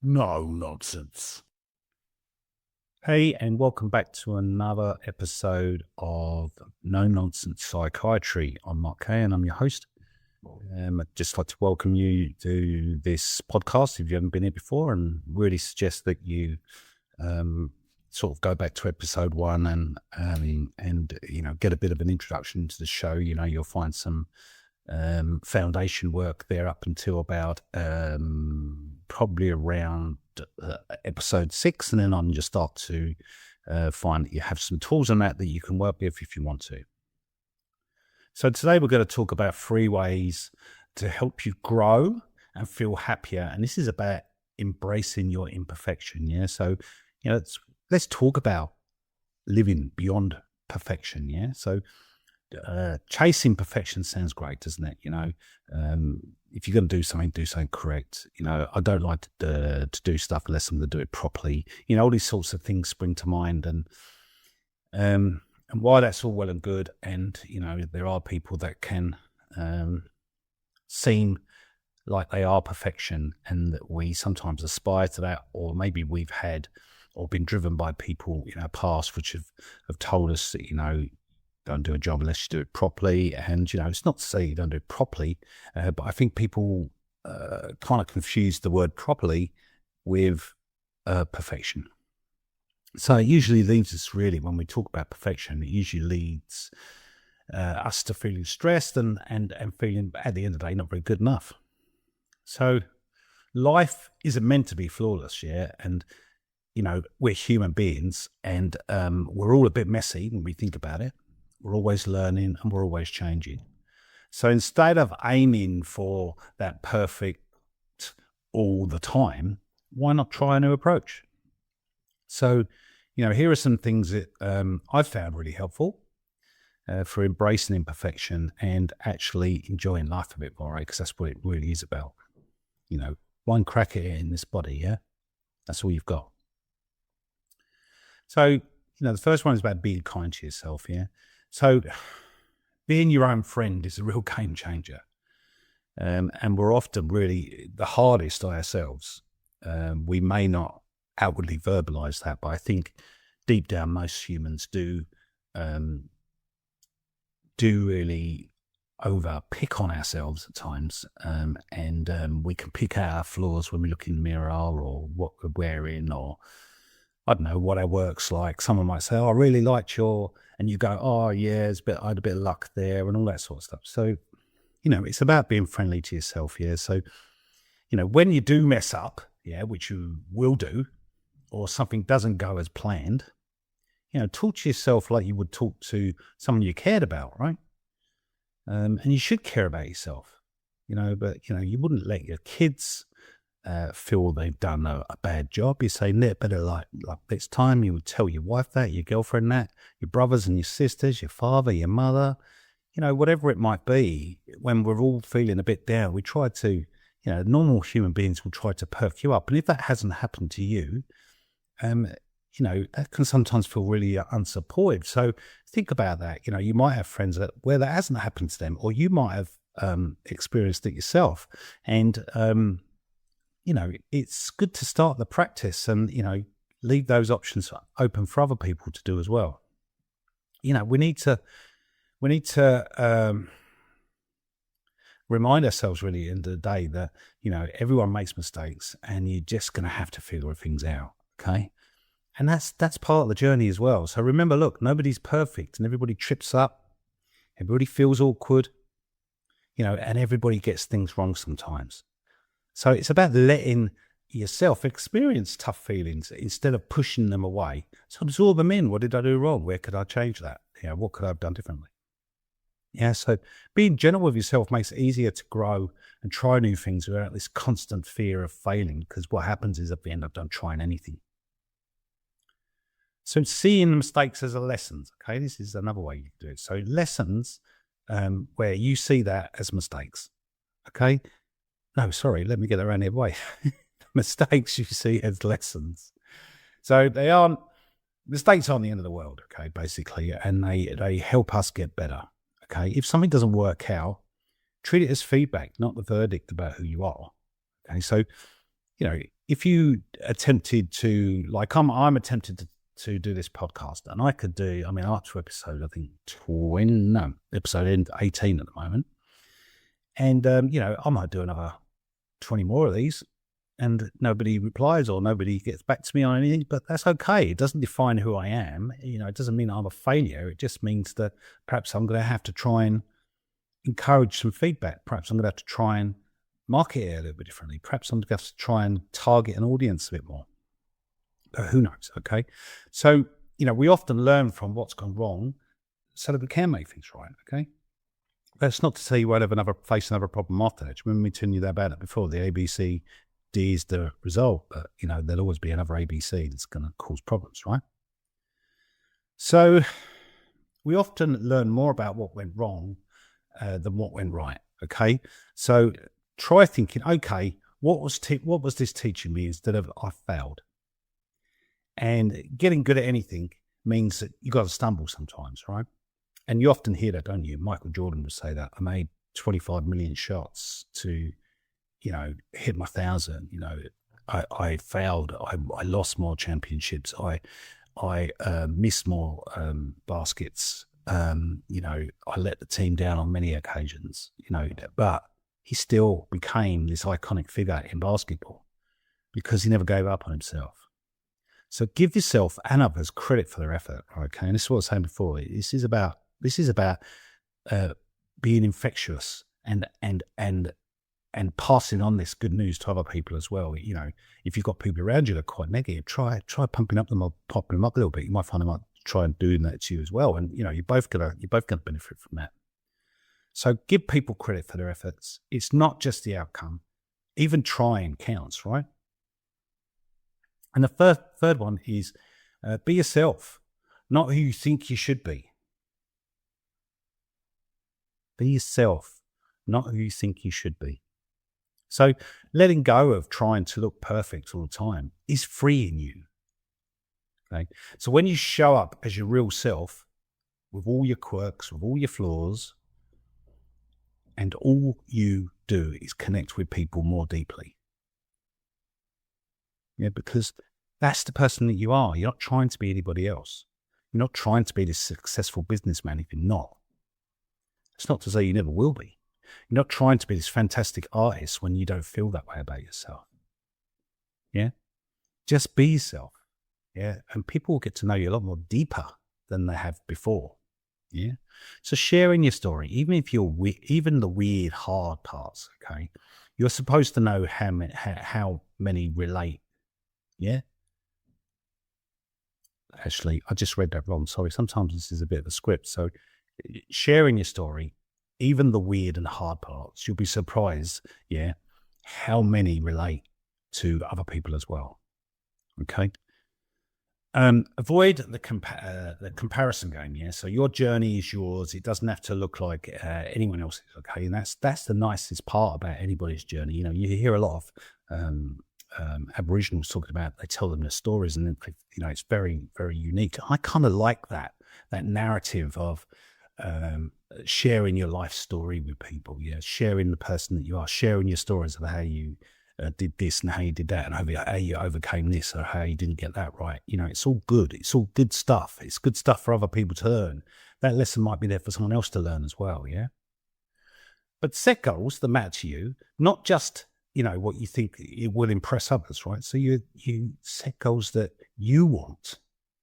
No nonsense. Hey, and welcome back to another episode of No Nonsense Psychiatry. I'm Mark Kay, and I'm your host. I'd just like to welcome you to this podcast if you haven't been here before, and really suggest that you sort of go back to episode one and get a bit of an introduction to the show. You'll find some foundation work there up until about probably around episode 6, and then I'm just start to find that you have some tools on that you can work with if you want to. So today we're going to talk about 3 ways to help you grow and feel happier, and this is about embracing your imperfection. So let's talk about living beyond perfection. So chasing perfection sounds great, doesn't it? If you're going to do something correct. I don't like to do stuff unless I'm going to do it properly. All these sorts of things spring to mind, and while that's all well and good, and there are people that can seem like they are perfection, and that we sometimes aspire to that, or maybe we've had or been driven by people in our past which have told us that don't do a job unless you do it properly. And, it's not to say you don't do it properly, but I think people kind of confuse the word properly with perfection. So it usually leads us, really, when we talk about perfection, it usually leads us to feeling stressed and feeling, at the end of the day, not very good enough. So life isn't meant to be flawless, and, we're human beings, and we're all a bit messy when we think about it. We're always learning and we're always changing. So instead of aiming for that perfect all the time, why not try a new approach? So, here are some things that I've found really helpful for embracing imperfection and actually enjoying life a bit more, because that's what it really is about. One crack at it in this body, that's all you've got. So, the first one is about being kind to yourself, So being your own friend is a real game changer. And we're often really the hardest on ourselves. We may not outwardly verbalize that, but I think deep down most humans do really over pick on ourselves at times. And we can pick out our flaws when we look in the mirror, or what we're wearing, or I don't know what our work's like. Someone might say, "Oh, I really liked your," and you go, "Oh yeah, I had a bit of luck there," and all that sort of stuff. So, it's about being friendly to yourself. So, when you do mess up, which you will do, or something doesn't go as planned, talk to yourself like you would talk to someone you cared about, right? And you should care about yourself, but you wouldn't let your kids feel they've done a bad job. You say, better like next time. You would tell your wife that, your girlfriend that, your brothers and your sisters, your father, your mother, whatever it might be. When we're all feeling a bit down, we try to, normal human beings will try to perk you up. And if that hasn't happened to you, that can sometimes feel really unsupportive. So think about that. You might have friends where that hasn't happened to them, or you might have experienced it yourself. And, it's good to start the practice and, leave those options open for other people to do as well. We need to remind ourselves, really, at the end of the day, that, everyone makes mistakes, and you're just going to have to figure things out. Okay. And that's part of the journey as well. So remember, look, nobody's perfect, and everybody trips up. Everybody feels awkward, and everybody gets things wrong sometimes. So it's about letting yourself experience tough feelings instead of pushing them away. So absorb them in. What did I do wrong? Where could I change that? What could I have done differently? So being gentle with yourself makes it easier to grow and try new things without this constant fear of failing, because what happens is at the end, I don't try anything. So seeing mistakes as a lesson, okay, this is another way you can do it. So lessons where you see that as mistakes, okay? No, sorry, let me get around the other way. Mistakes you see as lessons. So mistakes aren't the end of the world, okay, basically, and they help us get better, okay? If something doesn't work out, treat it as feedback, not the verdict about who you are, okay? So, if you attempted to, like I'm attempted to do this podcast, and I could do, I'm up to episode, I think episode 18 at the moment. And, I might do another 20 more of these and nobody replies or nobody gets back to me on anything, but that's okay. It doesn't define who I am. It doesn't mean I'm a failure. It just means that perhaps I'm going to have to try and encourage some feedback. Perhaps I'm going to have to try and market it a little bit differently. Perhaps I'm going to have to try and target an audience a bit more. But who knows? Okay. So, we often learn from what's gone wrong so that we can make things right. Okay. That's not to say you won't ever face another problem after that. Remember me telling you about it before? The ABC D is the result, but there'll always be another ABC that's going to cause problems, right? So we often learn more about what went wrong than what went right. Okay, so try thinking, okay, what was this teaching me instead of I failed? And getting good at anything means that you got to stumble sometimes, right? And you often hear that, don't you? Michael Jordan would say that. I made 25 million shots to, hit my 1,000. I failed. I lost more championships. I missed more baskets. I let the team down on many occasions. But he still became this iconic figure in basketball because he never gave up on himself. So give yourself and others credit for their effort. Okay, and this is what I was saying before. This is about being infectious and passing on this good news to other people as well. If you've got people around you that are quite negative, try pumping them up a little bit. You might find they might try and doing that to you as well. And you're both gonna benefit from that. So give people credit for their efforts. It's not just the outcome. Even trying counts, right? And the third one is be yourself, not who you think you should be. Be yourself, not who you think you should be. So letting go of trying to look perfect all the time is freeing you. Okay? So when you show up as your real self, with all your quirks, with all your flaws, and all you do is connect with people more deeply. Yeah, because that's the person that you are. You're not trying to be anybody else. You're not trying to be this successful businessman if you're not. It's not to say you never will be. You're not trying to be this fantastic artist when you don't feel that way about yourself. Yeah? Just be yourself. Yeah? And people will get to know you a lot more deeper than they have before. Yeah? So sharing your story, even if even the weird, hard parts, okay? You're supposed to know how many relate. Yeah? Actually, I just read that wrong. Sorry. Sometimes this is a bit of a script. So sharing your story, even the weird and hard parts, you'll be surprised, yeah, how many relate to other people as well. Okay. Avoid the comparison game. Yeah. So your journey is yours. It doesn't have to look like anyone else's. Okay. And that's the nicest part about anybody's journey. You hear a lot of Aboriginals talking about, they tell them their stories and then, it's very, very unique. I kind of like that narrative of sharing your life story with people, sharing the person that you are, sharing your stories of how you did this and how you did that and how you overcame this or how you didn't get that right. It's all good. It's all good stuff. It's good stuff for other people to learn. That lesson might be there for someone else to learn as well, yeah? But set goals that matter to you, not just, what you think it will impress others, right? So you set goals that you want,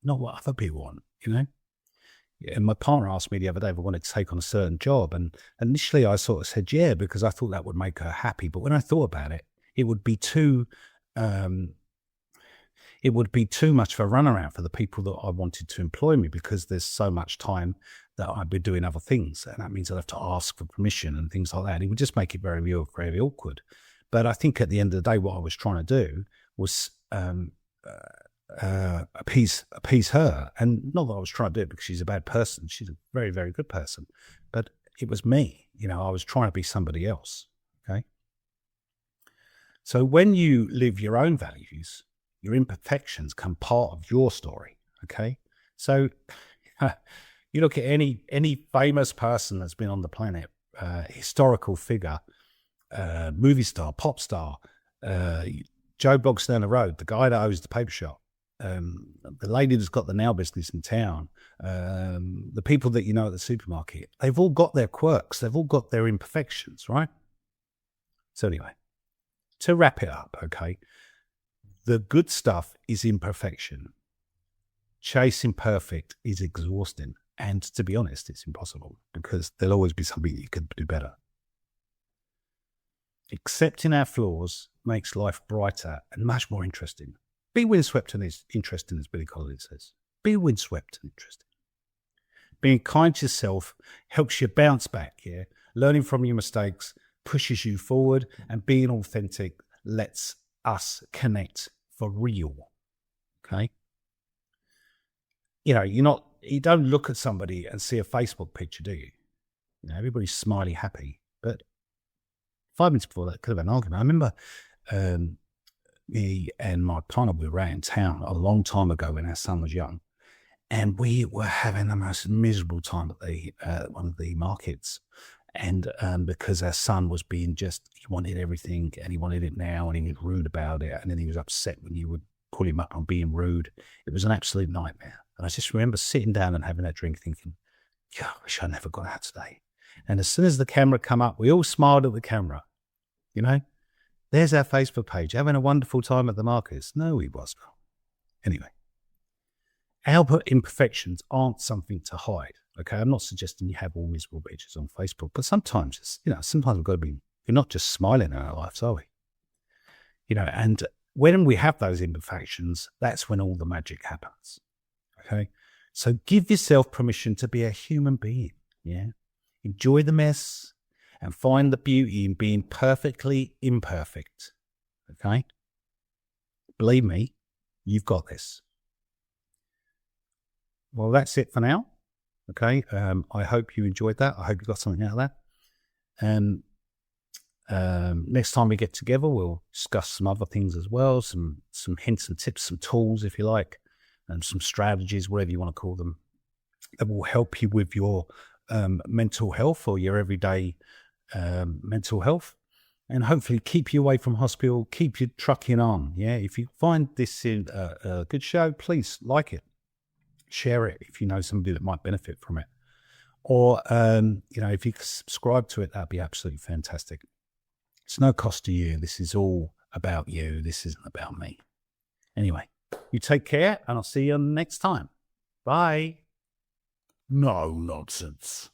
not what other people want, And my partner asked me the other day if I wanted to take on a certain job. And initially I sort of said, yeah, because I thought that would make her happy. But when I thought about it, it would be too much of a runaround for the people that I wanted to employ me, because there's so much time that I'd be doing other things. And that means I'd have to ask for permission and things like that. It would just make it very, very awkward. But I think at the end of the day, what I was trying to do was appease her. And not that I was trying to do it because she's a bad person. She's a very, very good person. But it was me. I was trying to be somebody else. Okay. So when you live your own values, your imperfections become part of your story. Okay. So you look at any famous person that's been on the planet, historical figure, movie star, pop star, Joe Blogs down the road, the guy that owns the paper shop, the lady that's got the nail business in town, the people that you know at the supermarket, they've all got their quirks. They've all got their imperfections, right? So anyway, to wrap it up, okay, the good stuff is imperfection. Chasing perfect is exhausting. And to be honest, it's impossible because there'll always be something you could do better. Accepting our flaws makes life brighter and much more interesting. Be windswept and interesting, as Billy Collins says. Be windswept and interesting. Being kind to yourself helps you bounce back, yeah? Learning from your mistakes pushes you forward, and being authentic lets us connect for real, okay? You don't look at somebody and see a Facebook picture, do you? Everybody's smiley, happy. But 5 minutes before that, could have been an argument. I remember me and my partner, we were out in town a long time ago when our son was young, and we were having the most miserable time at one of the markets. And because our son was he wanted everything and he wanted it now, and he was rude about it, and then he was upset when you would pull him up on being rude. It was an absolute nightmare. And I just remember sitting down and having that drink thinking, I wish I never got out today. And as soon as the camera come up, we all smiled at the camera. There's our Facebook page, having a wonderful time at the markets. No, he wasn't. Anyway, our imperfections aren't something to hide. Okay, I'm not suggesting you have all miserable pictures on Facebook, but sometimes sometimes we've got to be, we're not just smiling in our lives, are we? And when we have those imperfections, that's when all the magic happens. Okay, so give yourself permission to be a human being. Yeah, enjoy the mess and find the beauty in being perfectly imperfect. Okay, believe me, you've got this. Well, that's it for now. Okay, I hope you enjoyed that. I hope you got something out of that. And next time we get together, we'll discuss some other things as well, some hints and tips, some tools, if you like, and some strategies, whatever you want to call them, that will help you with your mental health or your everyday mental health, and hopefully keep you away from hospital, keep you trucking on. Yeah, if you find this a good show, please like it, share it if you know somebody that might benefit from it, or if you subscribe to it, that'd be absolutely fantastic. It's no cost to you. This is all about you. This isn't about me. Anyway, you take care, and I'll see you next time. Bye. No nonsense.